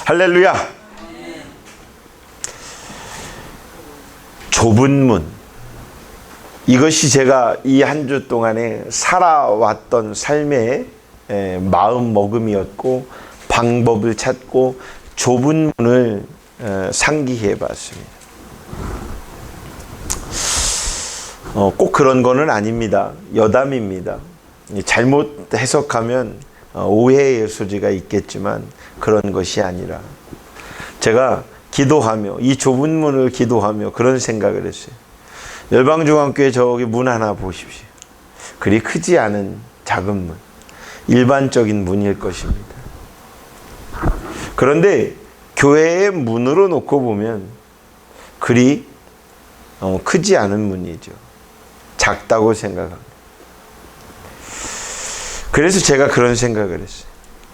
할렐루야. 좁은 문, 이것이 제가 이 한 주 동안에 살아왔던 삶의 마음 먹음이었고, 방법을 찾고 좁은 문을 상기해 봤습니다. 꼭 그런 거는 아닙니다. 여담입니다. 잘못 해석하면 오해의 소지가 있겠지만 그런 것이 아니라, 제가 기도하며, 이 좁은 문을 기도하며 그런 생각을 했어요. 열방중앙교회 저기 문 하나 보십시오. 그리 크지 않은 작은 문, 일반적인 문일 것입니다. 그런데 교회의 문으로 놓고 보면 그리 크지 않은 문이죠. 작다고 생각합니다. 그래서 제가 그런 생각을 했어요.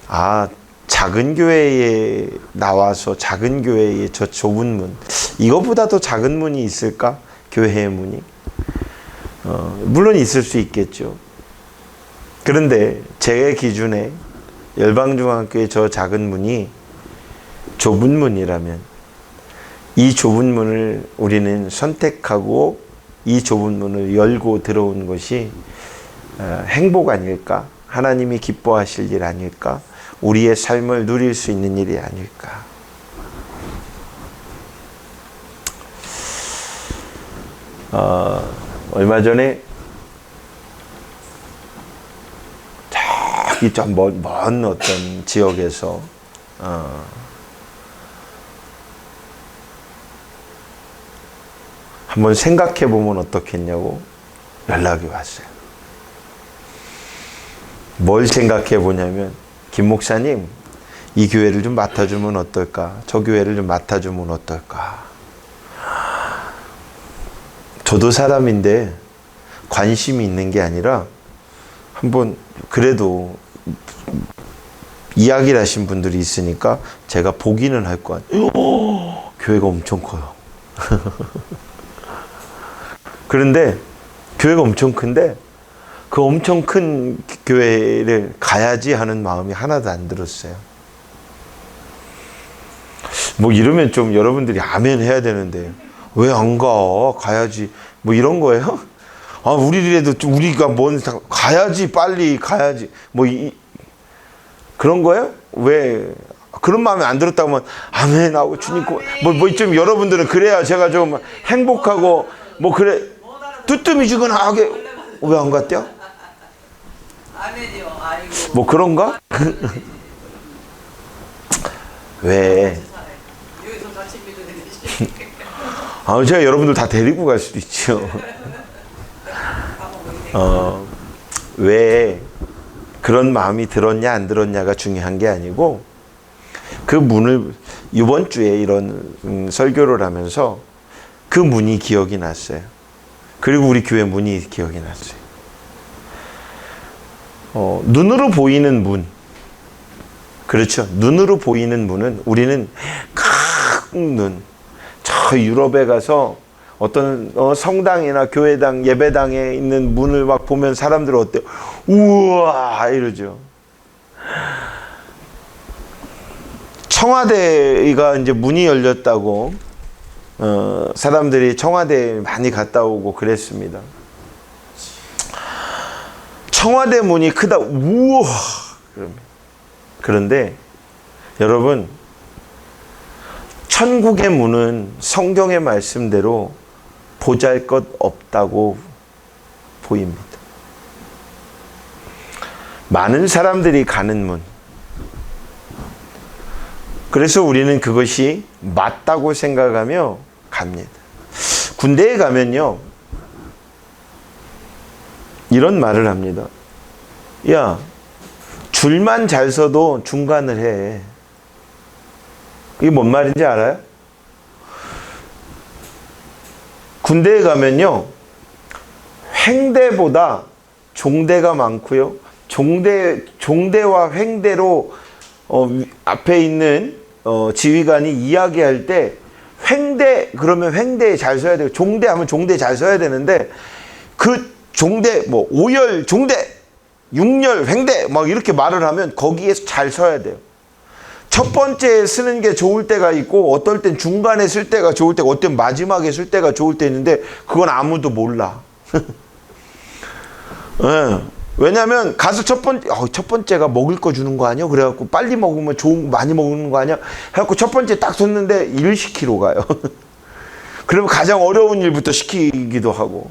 아, 작은 교회에 나와서 작은 교회의 저 좁은 문, 이거보다 더 작은 문이 있을까? 교회의 문이. 물론 있을 수 있겠죠. 그런데 제 기준에 열방중앙교회 저 작은 문이 좁은 문이라면, 이 좁은 문을 우리는 선택하고 이 좁은 문을 열고 들어온 것이 행복 아닐까? 하나님이 기뻐하실 일 아닐까? 우리의 삶을 누릴 수 있는 일이 아닐까? 얼마 전에 저기 좀 먼 어떤 지역에서 한번 생각해 보면 어떻겠냐고 연락이 왔어요. 뭘 생각해 보냐면, 김 목사님, 이 교회를 좀 맡아주면 어떨까? 저 교회를 좀 맡아주면 어떨까? 저도 사람인데 관심이 있는 게 아니라 한번 그래도 이야기를 하신 분들이 있으니까 제가 보기는 할 거 아니에요. 교회가 엄청 커요. 그런데 교회가 엄청 큰데 그 엄청 큰 교회를 가야지 하는 마음이 하나도 안 들었어요. 뭐 이러면 좀 여러분들이 아멘 해야 되는데, 왜 안 가? 가야지. 뭐 이런 거예요? 아, 우리라도 좀 우리가 가야지, 빨리 가야지. 그런 거예요? 왜 그런 마음이 안 들었다고 하면 아멘 하고 주님 좀 여러분들은 그래야 제가 좀 행복하고 그래 뜨뜸이 주거나 하게. 왜 안 갔대요? 아멘이요. 아이고. 그런가? 왜? 여기서 같이 믿으면 제가 여러분들 다 데리고 갈 수도 있죠. 왜 그런 마음이 들었냐 안 들었냐가 중요한 게 아니고, 그 문을 이번 주에 이런 설교를 하면서 그 문이 기억이 났어요. 그리고 우리 교회 문이 기억이 났어요. 눈으로 보이는 문, 그렇죠. 눈으로 보이는 문은 우리는 큰 눈, 저 유럽에 가서 어떤 성당이나 교회당, 예배당에 있는 문을 막 보면 사람들 어때요? 우와 이러죠. 청와대가 이제 문이 열렸다고 사람들이 청와대에 많이 갔다 오고 그랬습니다. 청와대 문이 크다. 우와. 그런데 여러분, 천국의 문은 성경의 말씀대로 보잘것없다고 보입니다. 많은 사람들이 가는 문. 그래서 우리는 그것이 맞다고 생각하며 갑니다. 군대에 가면요, 이런 말을 합니다. 야, 줄만 잘 서도 중간을 해. 이게 뭔 말인지 알아요? 군대에 가면요, 횡대보다 종대가 많고요, 종대와 횡대로 앞에 있는 지휘관이 이야기할 때 횡대 그러면 횡대에 잘 서야 되고, 종대 하면 종대 잘 서야 되는데, 그 종대 5열 종대 6열 횡대 막 이렇게 말을 하면 거기에서 잘 서야 돼요. 첫 번째 쓰는 게 좋을 때가 있고 어떨 땐 중간에 쓸 때가 좋을 때가 어떤 마지막에 쓸 때가 좋을 때 있는데 그건 아무도 몰라. 네. 왜냐하면 가서 첫 번째가 먹을 거 주는 거 아니야? 그래갖고 빨리 먹으면 좋은 거 많이 먹는 거 아니야? 해갖고 첫 번째 딱 줬는데 일 시키러 가요. 그러면 가장 어려운 일부터 시키기도 하고.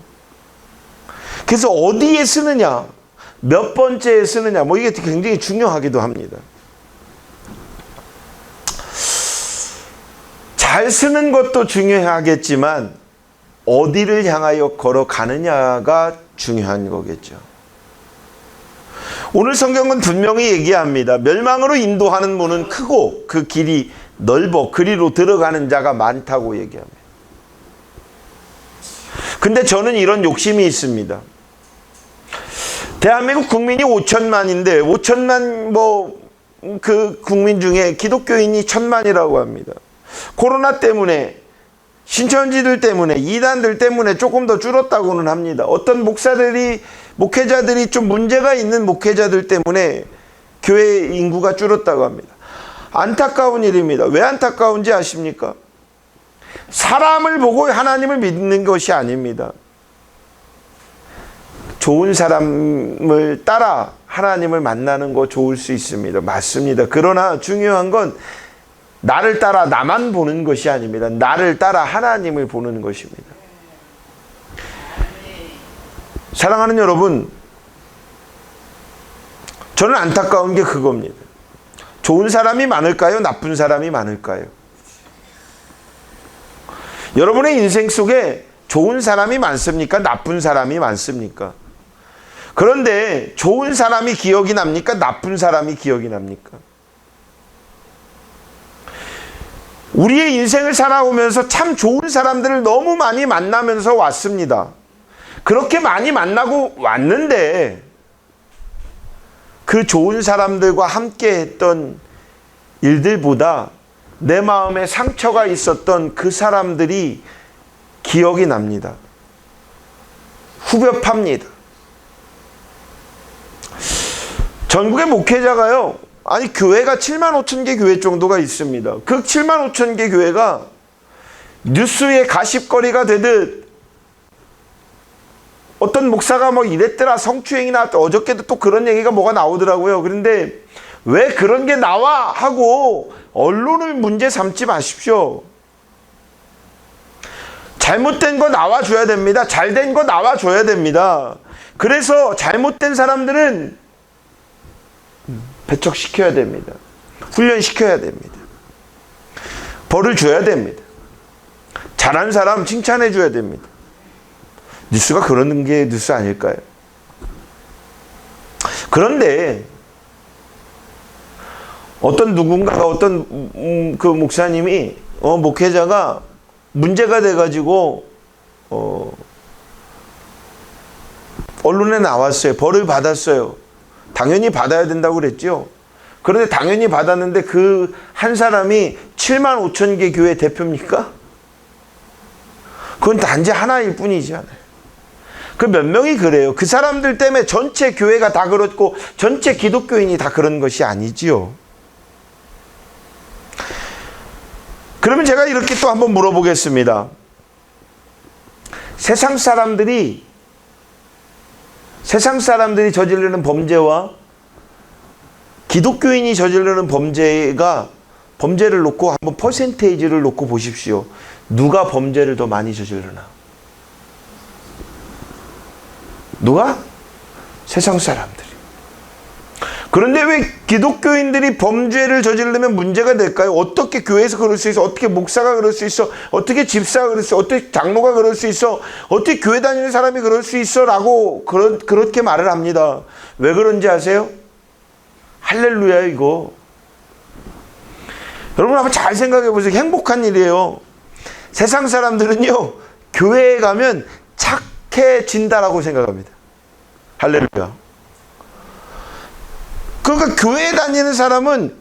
그래서 어디에 쓰느냐, 몇 번째에 쓰느냐, 뭐 이게 굉장히 중요하기도 합니다. 잘 쓰는 것도 중요하겠지만 어디를 향하여 걸어가느냐가 중요한 거겠죠. 오늘 성경은 분명히 얘기합니다. 멸망으로 인도하는 문은 크고 그 길이 넓어 그리로 들어가는 자가 많다고 얘기합니다. 근데 저는 이런 욕심이 있습니다. 대한민국 국민이 5천만인데 5천만 그 국민 중에 기독교인이 1,000만이라고 합니다. 코로나 때문에 신천지들 때문에 이단들 때문에 조금 더 줄었다고는 합니다. 어떤 목회자들이 좀 문제가 있는 목회자들 때문에 교회 인구가 줄었다고 합니다. 안타까운 일입니다. 왜 안타까운지 아십니까? 사람을 보고 하나님을 믿는 것이 아닙니다. 좋은 사람을 따라 하나님을 만나는 거 좋을 수 있습니다. 맞습니다. 그러나 중요한 건 나를 따라 나만 보는 것이 아닙니다. 나를 따라 하나님을 보는 것입니다. 사랑하는 여러분, 저는 안타까운 게 그겁니다. 좋은 사람이 많을까요? 나쁜 사람이 많을까요? 여러분의 인생 속에 좋은 사람이 많습니까? 나쁜 사람이 많습니까? 그런데 좋은 사람이 기억이 납니까? 나쁜 사람이 기억이 납니까? 우리의 인생을 살아오면서 참 좋은 사람들을 너무 많이 만나면서 왔습니다. 그렇게 많이 만나고 왔는데 그 좋은 사람들과 함께 했던 일들보다 내 마음에 상처가 있었던 그 사람들이 기억이 납니다. 후벼팝니다. 전국의 목회자가요, 아니 교회가 7만 5천 개 교회 정도가 있습니다. 그 7만 5천 개 교회가 뉴스의 가십거리가 되듯 어떤 목사가 뭐 이랬더라, 성추행이 나왔다, 어저께도 또 그런 얘기가 뭐가 나오더라고요. 그런데 왜 그런 게 나와 하고 언론을 문제 삼지 마십시오. 잘못된 거 나와줘야 됩니다. 잘된 거 나와줘야 됩니다. 그래서 잘못된 사람들은 배척시켜야 됩니다. 훈련시켜야 됩니다. 벌을 줘야 됩니다. 잘한 사람 칭찬해 줘야 됩니다. 뉴스가 그러는 게 뉴스 아닐까요? 그런데 어떤 누군가가 어떤 그 목사님이 목회자가 문제가 돼가지고 언론에 나왔어요. 벌을 받았어요. 당연히 받아야 된다고 그랬죠. 그런데 당연히 받았는데 그 한 사람이 7만 5천 개 교회 대표입니까? 그건 단지 하나일 뿐이지 않아요. 그 몇 명이 그래요. 그 사람들 때문에 전체 교회가 다 그렇고 전체 기독교인이 다 그런 것이 아니지요. 그러면 제가 이렇게 또 한번 물어보겠습니다. 세상 사람들이 저지르는 범죄와 기독교인이 저지르는 범죄를 놓고 한번 퍼센테이지를 놓고 보십시오. 누가 범죄를 더 많이 저지르나? 누가? 세상 사람들이. 그런데 왜 기독교인들이 범죄를 저지르면 문제가 될까요? 어떻게 교회에서 그럴 수 있어? 어떻게 목사가 그럴 수 있어? 어떻게 집사가 그럴 수 있어? 어떻게 장로가 그럴 수 있어? 어떻게 교회 다니는 사람이 그럴 수 있어? 라고 그렇게 말을 합니다. 왜 그런지 아세요? 할렐루야 이거. 여러분 한번 잘 생각해 보세요. 행복한 일이에요. 세상 사람들은요, 교회에 가면 착해진다라고 생각합니다. 할렐루야. 그러니까 교회에 다니는 사람은,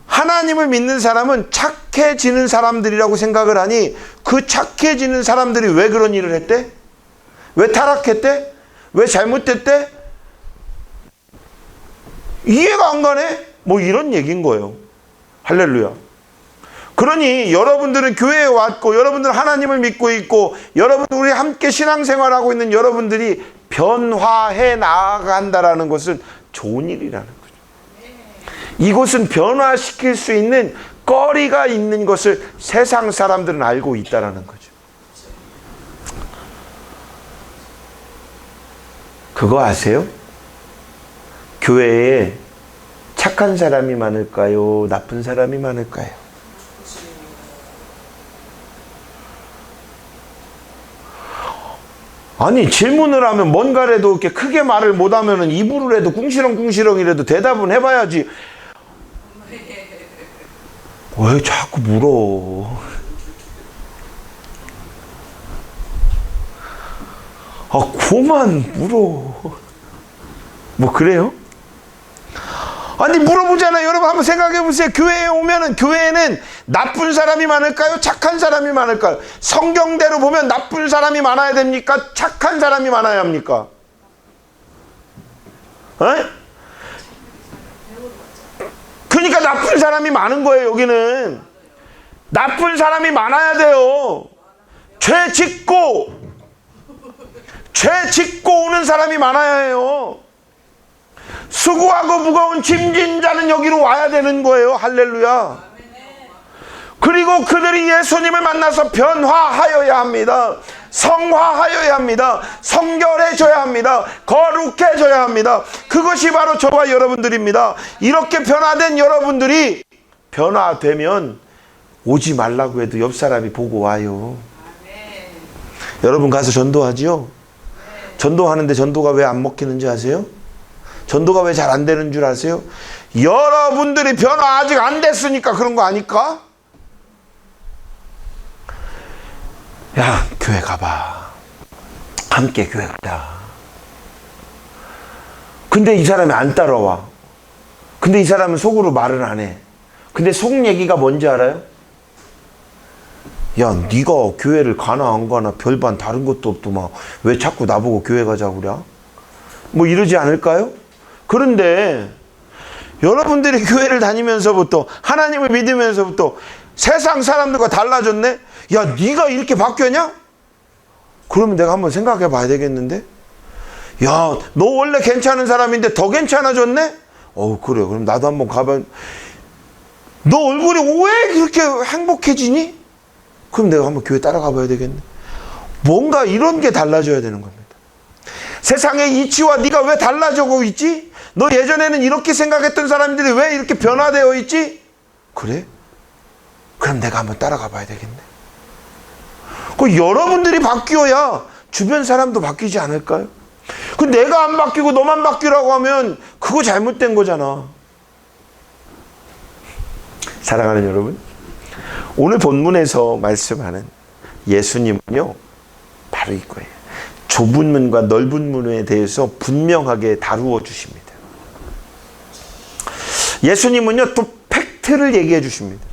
하나님을 믿는 사람은 착해지는 사람들이라고 생각을 하니, 그 착해지는 사람들이 왜 그런 일을 했대? 왜 타락했대? 왜 잘못됐대? 이해가 안 가네? 뭐 이런 얘기인 거예요. 할렐루야. 그러니 여러분들은 교회에 왔고 여러분들은 하나님을 믿고 있고 여러분들 우리 함께 신앙생활하고 있는 여러분들이 변화해 나아간다라는 것은 좋은 일이라는 거죠. 이곳은 변화시킬 수 있는 거리가 있는 것을 세상 사람들은 알고 있다라는 거죠. 그거 아세요? 교회에 착한 사람이 많을까요? 나쁜 사람이 많을까요? 아니 질문을 하면 뭔가라도 이렇게 크게 말을 못하면 입으로라도 궁시렁궁시렁이라도 대답은 해봐야지. 왜 자꾸 물어? 아, 그만 물어. 뭐 그래요? 아니 물어보잖아요. 여러분 한번 생각해 보세요. 교회에 오면은 교회에는 나쁜 사람이 많을까요? 착한 사람이 많을까요? 성경대로 보면 나쁜 사람이 많아야 됩니까? 착한 사람이 많아야 합니까? 에? 그러니까 나쁜 사람이 많은 거예요. 여기는 나쁜 사람이 많아야 돼요. 죄 짓고 오는 사람이 많아야 해요. 수고하고 무거운 짐진 자는 여기로 와야 되는 거예요. 할렐루야. 그리고 그들이 예수님을 만나서 변화하여야 합니다. 성화하여야 합니다. 성결해져야 합니다. 거룩해져야 합니다. 그것이 바로 저와 여러분들입니다. 이렇게 변화된 여러분들이 변화되면 오지 말라고 해도 옆 사람이 보고 와요. 여러분 가서 전도하지요? 전도하는데 전도가 왜 안 먹히는지 아세요? 전도가 왜 잘 안 되는 줄 아세요? 여러분들이 변화 아직 안 됐으니까 그런 거 아닐까? 야, 교회 가봐. 함께 교회 가자. 근데 이 사람이 안 따라와. 근데 이 사람은 속으로 말을 안 해. 근데 속 얘기가 뭔지 알아요? 야, 네가 교회를 가나 안 가나 별반 다른 것도 없더만 왜 자꾸 나보고 교회 가자고 그래? 뭐 이러지 않을까요? 그런데 여러분들이 교회를 다니면서부터 하나님을 믿으면서부터 세상 사람들과 달라졌네? 야, 네가 이렇게 바뀌었냐? 그러면 내가 한번 생각해 봐야 되겠는데? 야, 너 원래 괜찮은 사람인데 더 괜찮아졌네? 그래. 그럼 나도 한번 가봐. 너 얼굴이 왜 그렇게 행복해지니? 그럼 내가 한번 교회 따라가 봐야 되겠네. 뭔가 이런 게 달라져야 되는 겁니다. 세상의 이치와 네가 왜 달라지고 있지? 너 예전에는 이렇게 생각했던 사람들이 왜 이렇게 변화되어 있지? 그래? 그럼 내가 한번 따라가 봐야 되겠네. 그 여러분들이 바뀌어야 주변 사람도 바뀌지 않을까요? 그 내가 안 바뀌고 너만 바뀌라고 하면 그거 잘못된 거잖아. 사랑하는 여러분, 오늘 본문에서 말씀하는 예수님은요 바로 이거예요. 좁은 문과 넓은 문에 대해서 분명하게 다루어 주십니다. 예수님은요 또 팩트를 얘기해 주십니다.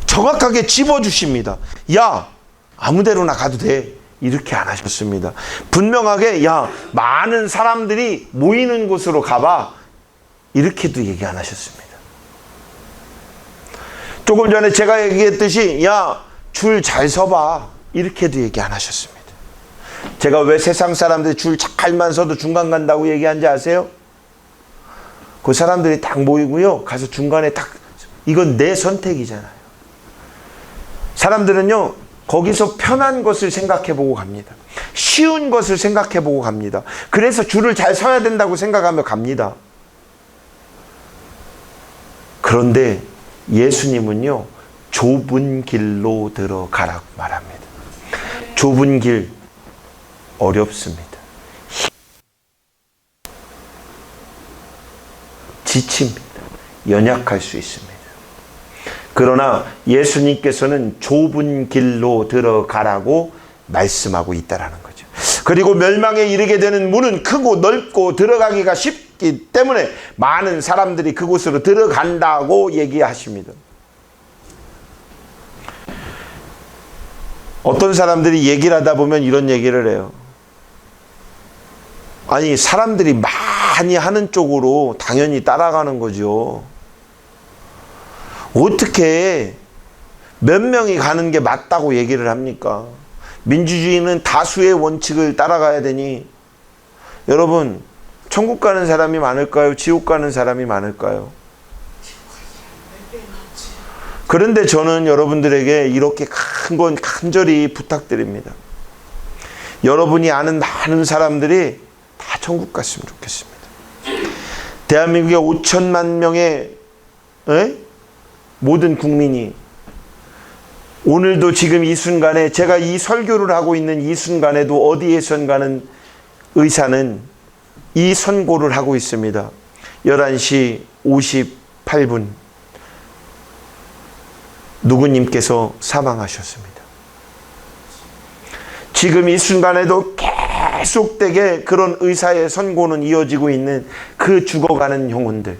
정확하게 집어 주십니다. 야, 아무데로나 가도 돼. 이렇게 안 하셨습니다. 분명하게 야, 많은 사람들이 모이는 곳으로 가봐. 이렇게도 얘기 안 하셨습니다. 조금 전에 제가 얘기했듯이 야, 줄 잘 서봐. 이렇게도 얘기 안 하셨습니다. 제가 왜 세상 사람들이 줄 잘만 서도 중간 간다고 얘기한지 아세요? 그 사람들이 딱 모이고요. 가서 중간에 딱, 이건 내 선택이잖아요. 사람들은요, 거기서 편한 것을 생각해보고 갑니다. 쉬운 것을 생각해보고 갑니다. 그래서 줄을 잘 서야 된다고 생각하며 갑니다. 그런데 예수님은요, 좁은 길로 들어가라고 말합니다. 좁은 길, 어렵습니다. 지칩니다. 연약할 수 있습니다. 그러나 예수님께서는 좁은 길로 들어가라고 말씀하고 있다라는 거죠. 그리고 멸망에 이르게 되는 문은 크고 넓고 들어가기가 쉽기 때문에 많은 사람들이 그곳으로 들어간다고 얘기하십니다. 어떤 사람들이 얘기를 하다 보면 이런 얘기를 해요. 아니, 사람들이 많이 하는 쪽으로 당연히 따라가는 거죠. 어떻게 몇 명이 가는 게 맞다고 얘기를 합니까? 민주주의는 다수의 원칙을 따라가야 되니, 여러분, 천국 가는 사람이 많을까요? 지옥 가는 사람이 많을까요? 그런데 저는 여러분들에게 이렇게 큰 건 간절히 부탁드립니다. 여러분이 아는 많은 사람들이 다 천국 갔으면 좋겠습니다. 대한민국의 5천만 명의 모든 국민이 오늘도 지금 이 순간에, 제가 이 설교를 하고 있는 이 순간에도 어디에선가는 의사는 이 선고를 하고 있습니다. 11시 58분 누구님께서 사망하셨습니다. 지금 이 순간에도 계속되게 그런 의사의 선고는 이어지고 있는 그 죽어가는 영혼들,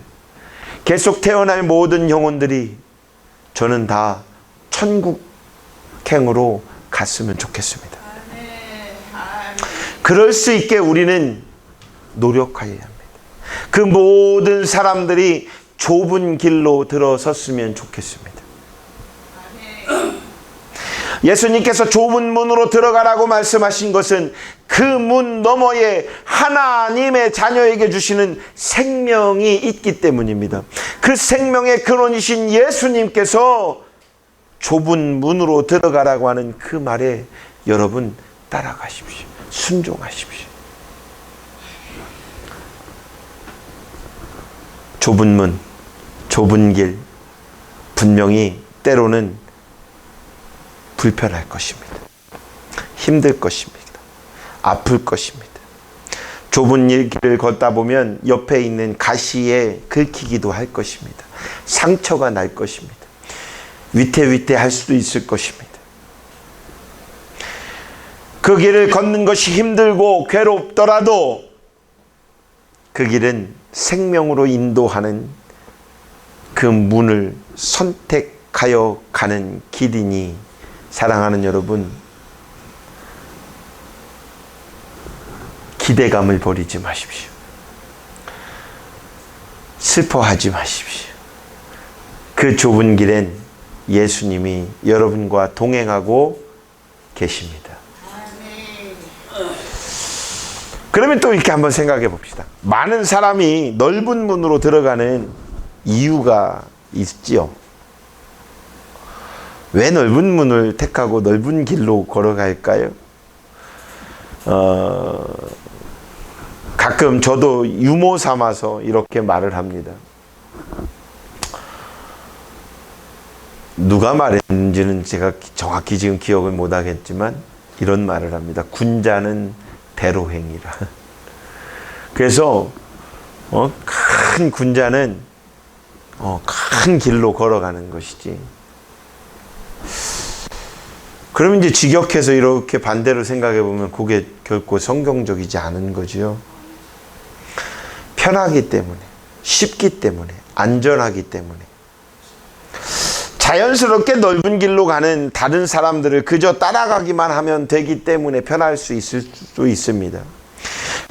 계속 태어날 모든 영혼들이 저는 다 천국행으로 갔으면 좋겠습니다. 그럴 수 있게 우리는 노력해야 합니다. 그 모든 사람들이 좁은 길로 들어섰으면 좋겠습니다. 예수님께서 좁은 문으로 들어가라고 말씀하신 것은 그 문 너머에 하나님의 자녀에게 주시는 생명이 있기 때문입니다. 그 생명의 근원이신 예수님께서 좁은 문으로 들어가라고 하는 그 말에 여러분 따라가십시오. 순종하십시오. 좁은 문, 좁은 길, 분명히 때로는 불편할 것입니다. 힘들 것입니다. 아플 것입니다. 좁은 길을 걷다 보면 옆에 있는 가시에 긁히기도 할 것입니다. 상처가 날 것입니다. 위태위태할 수도 있을 것입니다. 그 길을 걷는 것이 힘들고 괴롭더라도 그 길은 생명으로 인도하는 그 문을 선택하여 가는 길이니, 사랑하는 여러분, 기대감을 버리지 마십시오. 슬퍼하지 마십시오. 그 좁은 길엔 예수님이 여러분과 동행하고 계십니다. 그러면 또 이렇게 한번 생각해 봅시다. 많은 사람이 넓은 문으로 들어가는 이유가 있지요. 왜 넓은 문을 택하고 넓은 길로 걸어갈까요? 가끔 저도 유머 삼아서 이렇게 말을 합니다. 누가 말했는지는 제가 정확히 지금 기억을 못 하겠지만 이런 말을 합니다. 군자는 대로행이라. 그래서 큰 군자는 큰 길로 걸어가는 것이지. 그러면 이제 직역해서 이렇게 반대로 생각해 보면 그게 결코 성경적이지 않은 거지요. 편하기 때문에, 쉽기 때문에, 안전하기 때문에. 자연스럽게 넓은 길로 가는 다른 사람들을 그저 따라가기만 하면 되기 때문에 편할 수 있을 수 있습니다.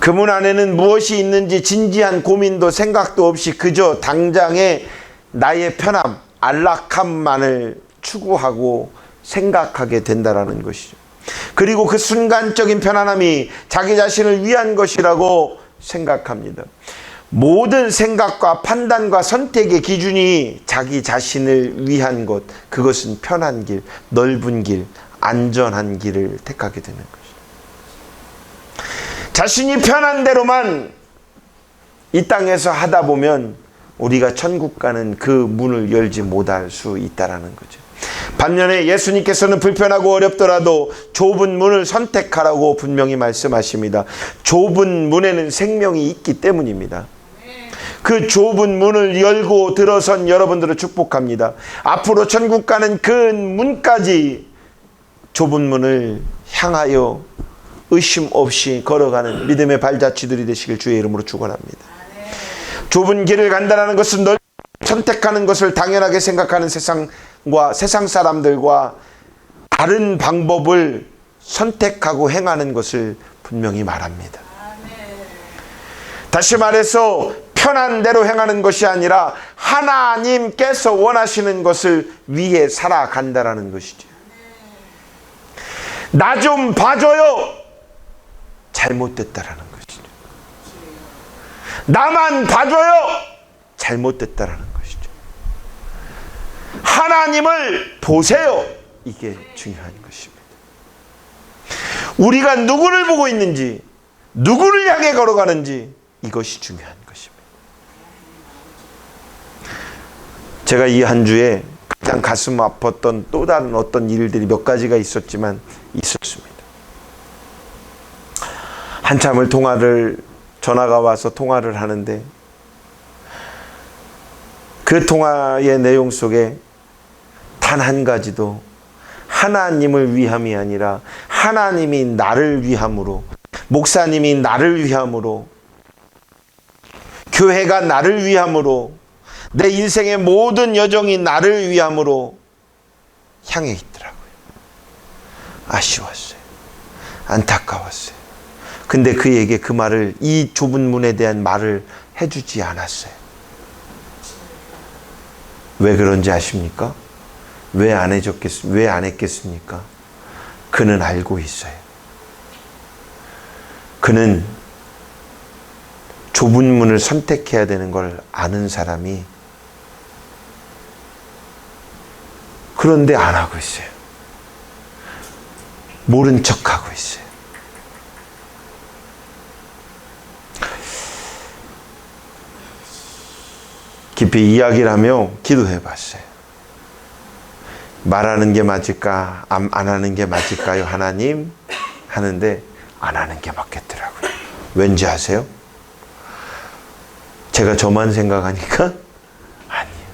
그 문 안에는 무엇이 있는지 진지한 고민도 생각도 없이 그저 당장의 나의 편함, 안락함만을 추구하고 생각하게 된다라는 것이죠. 그리고 그 순간적인 편안함이 자기 자신을 위한 것이라고 생각합니다. 모든 생각과 판단과 선택의 기준이 자기 자신을 위한 것, 그것은 편한 길, 넓은 길, 안전한 길을 택하게 되는 것이죠. 자신이 편한 대로만 이 땅에서 하다 보면 우리가 천국 가는 그 문을 열지 못할 수 있다는 거죠. 반면에 예수님께서는 불편하고 어렵더라도 좁은 문을 선택하라고 분명히 말씀하십니다. 좁은 문에는 생명이 있기 때문입니다. 그 좁은 문을 열고 들어선 여러분들을 축복합니다. 앞으로 천국 가는 그 문까지 좁은 문을 향하여 의심 없이 걸어가는 믿음의 발자취들이 되시길 주의 이름으로 축원합니다. 좁은 길을 간다는 것은 널 선택하는 것을 당연하게 생각하는 세상과 세상 사람들과 다른 방법을 선택하고 행하는 것을 분명히 말합니다. 다시 말해서 편한 대로 행하는 것이 아니라 하나님께서 원하시는 것을 위해 살아간다라는 것이죠. 나 좀 봐줘요. 잘못됐다라는 것이죠. 나만 봐줘요. 잘못됐다라는 것이죠. 하나님을 보세요. 이게 중요한 것입니다. 우리가 누구를 보고 있는지, 누구를 향해 걸어가는지, 이것이 중요한 것입니다. 제가 이 한 주에 가장 가슴 아팠던 또 다른 어떤 일들이 몇 가지가 있었지만 있었습니다. 한참을 전화가 와서 통화를 하는데 그 통화의 내용 속에 단 한 가지도 하나님을 위함이 아니라 하나님이 나를 위함으로, 목사님이 나를 위함으로, 교회가 나를 위함으로, 내 인생의 모든 여정이 나를 위함으로 향해 있더라고요. 아쉬웠어요. 안타까웠어요. 근데 그에게 그 말을, 이 좁은 문에 대한 말을 해주지 않았어요. 왜 그런지 아십니까? 왜 안 했겠습니까? 그는 알고 있어요. 그는 좁은 문을 선택해야 되는 걸 아는 사람이, 그런데 안 하고 있어요. 모른 척하고 있어요. 깊이 이야기를 하며 기도해 봤어요. 말하는 게 맞을까? 안 하는 게 맞을까요? 하나님? 하는데 안 하는 게 맞겠더라고요. 왠지 아세요? 제가 저만 생각하니까 아니에요.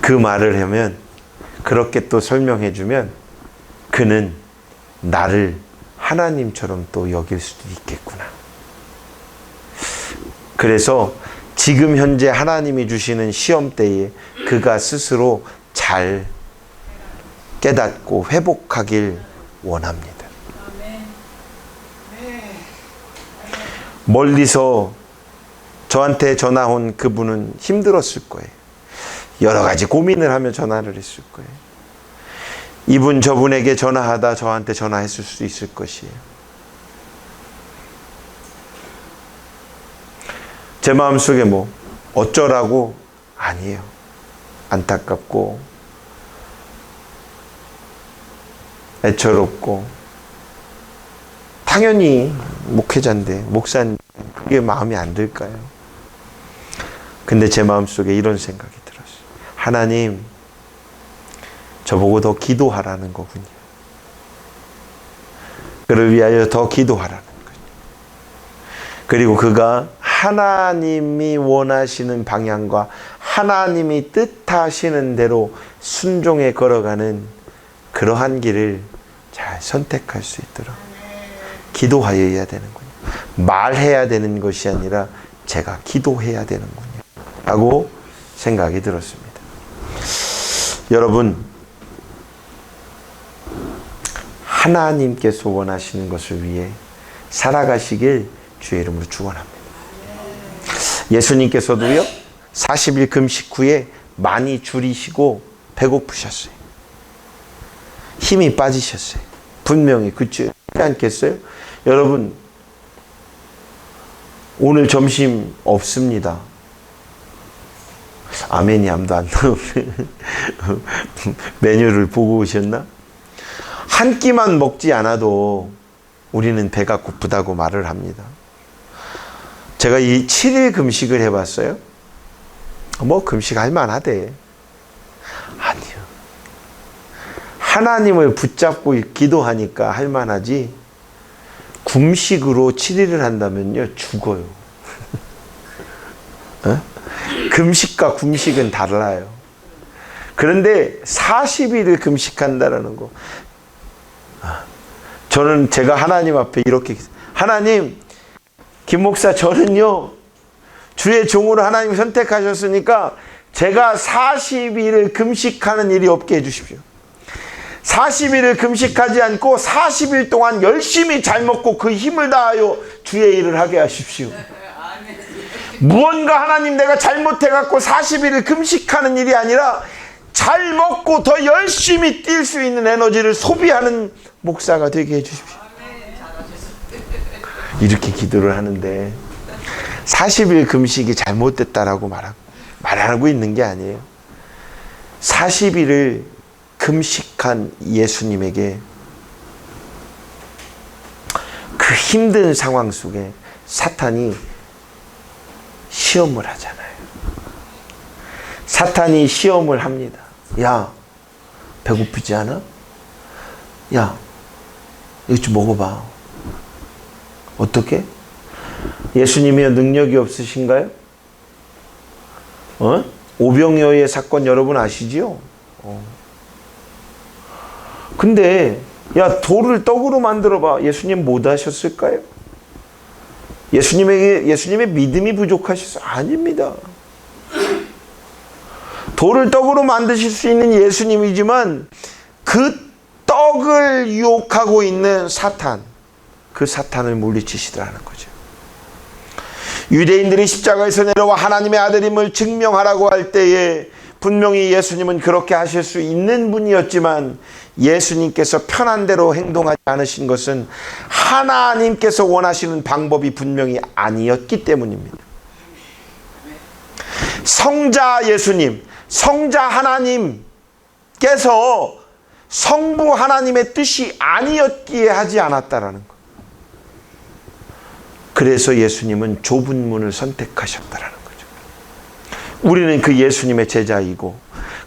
그 말을 하면, 그렇게 또 설명해 주면 그는 나를 하나님처럼 또 여길 수도 있겠구나. 그래서 지금 현재 하나님이 주시는 시험 때에 그가 스스로 잘 깨닫고 회복하길 원합니다. 멀리서 저한테 전화 온 그분은 힘들었을 거예요. 여러 가지 고민을 하며 전화를 했을 거예요. 이분 저분에게 전화하다 저한테 전화했을 수 있을 것이에요. 제 마음속에 뭐 어쩌라고? 아니에요. 안타깝고 애처롭고, 당연히 목회자인데, 목사인데 그게 마음에 안 들까요? 근데 제 마음속에 이런 생각이 들었어요. 하나님, 저보고 더 기도하라는 거군요. 그를 위하여 더 기도하라는 거죠. 그리고 그가 하나님이 원하시는 방향과 하나님이 뜻하시는 대로 순종해 걸어가는 그러한 길을 잘 선택할 수 있도록 기도하여야 되는군요. 말해야 되는 것이 아니라 제가 기도해야 되는군요. 라고 생각이 들었습니다. 여러분, 하나님께서 원하시는 것을 위해 살아가시길 주의 이름으로 축원합니다. 예수님께서도요, 40일 금식 후에 많이 줄이시고 배고프셨어요. 힘이 빠지셨어요. 분명히 그렇지 않겠어요? 여러분, 오늘 점심 없습니다. 아멘이 아무도 안 나오네. 메뉴를 보고 오셨나? 한 끼만 먹지 않아도 우리는 배가 고프다고 말을 합니다. 제가 이 7일 금식을 해봤어요. 뭐 금식할 만하대. 아니요. 하나님을 붙잡고 기도하니까 할 만하지, 금식으로 7일을 한다면요 죽어요. 어? 금식과 금식은 달라요. 그런데 40일을 금식한다라는 거, 저는 제가 하나님 앞에 이렇게, 하나님, 김 목사 저는요 주의 종으로 하나님 선택하셨으니까 제가 40일을 금식하는 일이 없게 해주십시오. 40일을 금식하지 않고 40일 동안 열심히 잘 먹고 그 힘을 다하여 주의 일을 하게 하십시오. 무언가 하나님 내가 잘못해갖고 40일을 금식하는 일이 아니라 잘 먹고 더 열심히 뛸 수 있는 에너지를 소비하는 목사가 되게 해주십시오. 이렇게 기도를 하는데 40일 금식이 잘못됐다라고 말하고 있는 게 아니에요. 40일을 금식한 예수님에게 그 힘든 상황 속에 사탄이 시험을 하잖아요. 사탄이 시험을 합니다. 야, 배고프지 않아? 야, 이거 좀 먹어봐. 어떻게? 예수님이요, 능력이 없으신가요? 오병이어의 사건 여러분 아시지요? 근데 야, 돌을 떡으로 만들어봐. 예수님 못 하셨을까요? 예수님의 믿음이 부족하셔서 아닙니다. 돌을 떡으로 만드실 수 있는 예수님이지만 그 떡을 유혹하고 있는 사탄, 그 사탄을 물리치시더라는 거죠. 유대인들이 십자가에서 내려와 하나님의 아들임을 증명하라고 할 때에 분명히 예수님은 그렇게 하실 수 있는 분이었지만 예수님께서 편한 대로 행동하지 않으신 것은 하나님께서 원하시는 방법이 분명히 아니었기 때문입니다. 성자 예수님, 성자 하나님께서 성부 하나님의 뜻이 아니었기에 하지 않았다라는 것. 그래서 예수님은 좁은 문을 선택하셨다라는 거죠. 우리는 그 예수님의 제자이고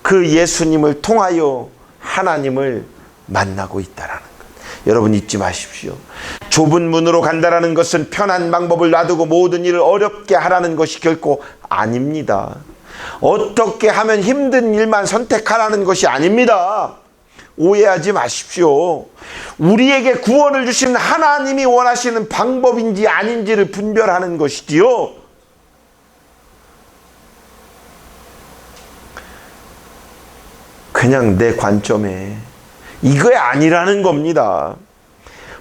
그 예수님을 통하여 하나님을 만나고 있다라는 것. 여러분 잊지 마십시오. 좁은 문으로 간다라는 것은 편한 방법을 놔두고 모든 일을 어렵게 하라는 것이 결코 아닙니다. 어떻게 하면 힘든 일만 선택하라는 것이 아닙니다. 오해하지 마십시오. 우리에게 구원을 주신 하나님이 원하시는 방법인지 아닌지를 분별하는 것이지요. 그냥 내 관점에 이거 아니라는 겁니다.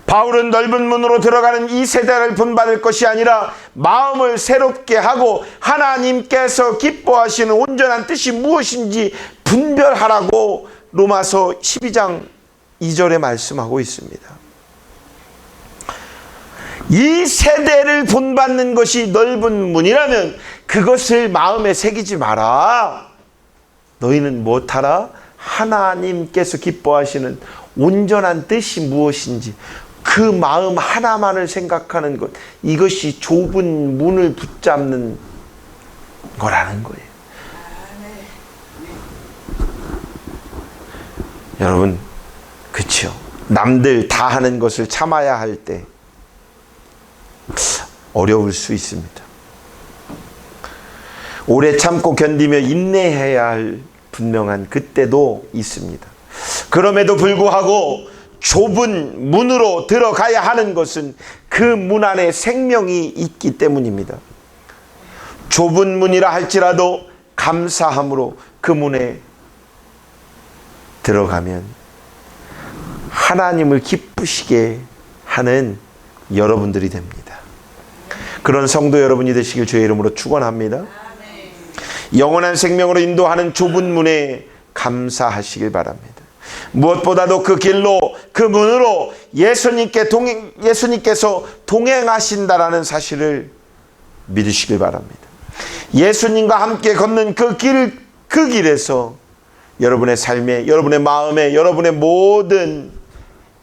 바울은 넓은 문으로 들어가는 이 세대를 본받을 것이 아니라 마음을 새롭게 하고 하나님께서 기뻐하시는 온전한 뜻이 무엇인지 분별하라고 로마서 12장 2절에 말씀하고 있습니다. 이 세대를 본받는 것이 넓은 문이라면 그것을 마음에 새기지 마라. 너희는 무엇하라? 하나님께서 기뻐하시는 온전한 뜻이 무엇인지 그 마음 하나만을 생각하는 것, 이것이 좁은 문을 붙잡는 거라는 거예요. 여러분, 그렇죠. 남들 다 하는 것을 참아야 할 때 어려울 수 있습니다. 오래 참고 견디며 인내해야 할 분명한 그때도 있습니다. 그럼에도 불구하고 좁은 문으로 들어가야 하는 것은 그 문 안에 생명이 있기 때문입니다. 좁은 문이라 할지라도 감사함으로 그 문에 들어가면 하나님을 기쁘시게 하는 여러분들이 됩니다. 그런 성도 여러분이 되시길 주의 이름으로 축원합니다. 영원한 생명으로 인도하는 좁은 문에 감사하시길 바랍니다. 무엇보다도 그 길로, 그 문으로 예수님께서 동행하신다라는 사실을 믿으시길 바랍니다. 예수님과 함께 걷는 그 길에서 여러분의 삶에, 여러분의 마음에, 여러분의 모든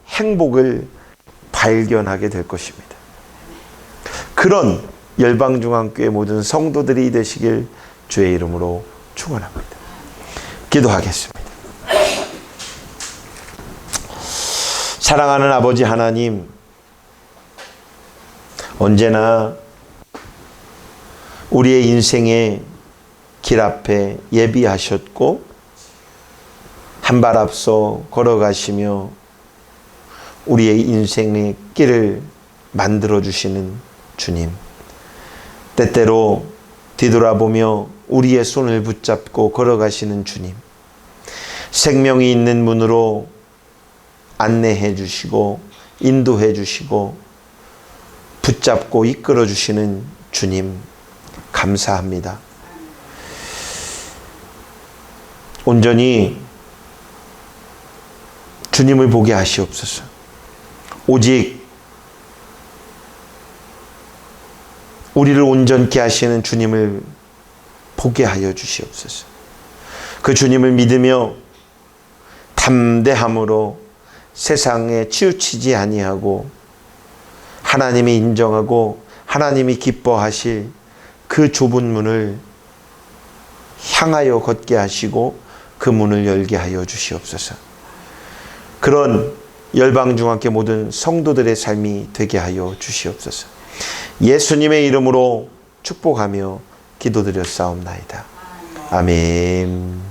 행복을 발견하게 될 것입니다. 그런 열방중앙교회 모든 성도들이 되시길 주의 이름으로 축원합니다. 기도하겠습니다. 사랑하는 아버지 하나님, 언제나 우리의 인생의 길 앞에 예비하셨고 한 발 앞서 걸어가시며 우리의 인생의 길을 만들어주시는 주님, 때때로 뒤돌아보며 우리의 손을 붙잡고 걸어가시는 주님, 생명이 있는 문으로 안내해 주시고 인도해 주시고 붙잡고 이끌어 주시는 주님, 감사합니다. 온전히 주님을 보게 하시옵소서. 오직 우리를 온전케 하시는 주님을 보게 하여 주시옵소서. 그 주님을 믿으며 담대함으로 세상에 치우치지 아니하고 하나님이 인정하고 하나님이 기뻐하실 그 좁은 문을 향하여 걷게 하시고 그 문을 열게 하여 주시옵소서. 그런 열방중학교 모든 성도들의 삶이 되게 하여 주시옵소서. 예수님의 이름으로 축복하며 기도드렸사옵나이다. 아멘.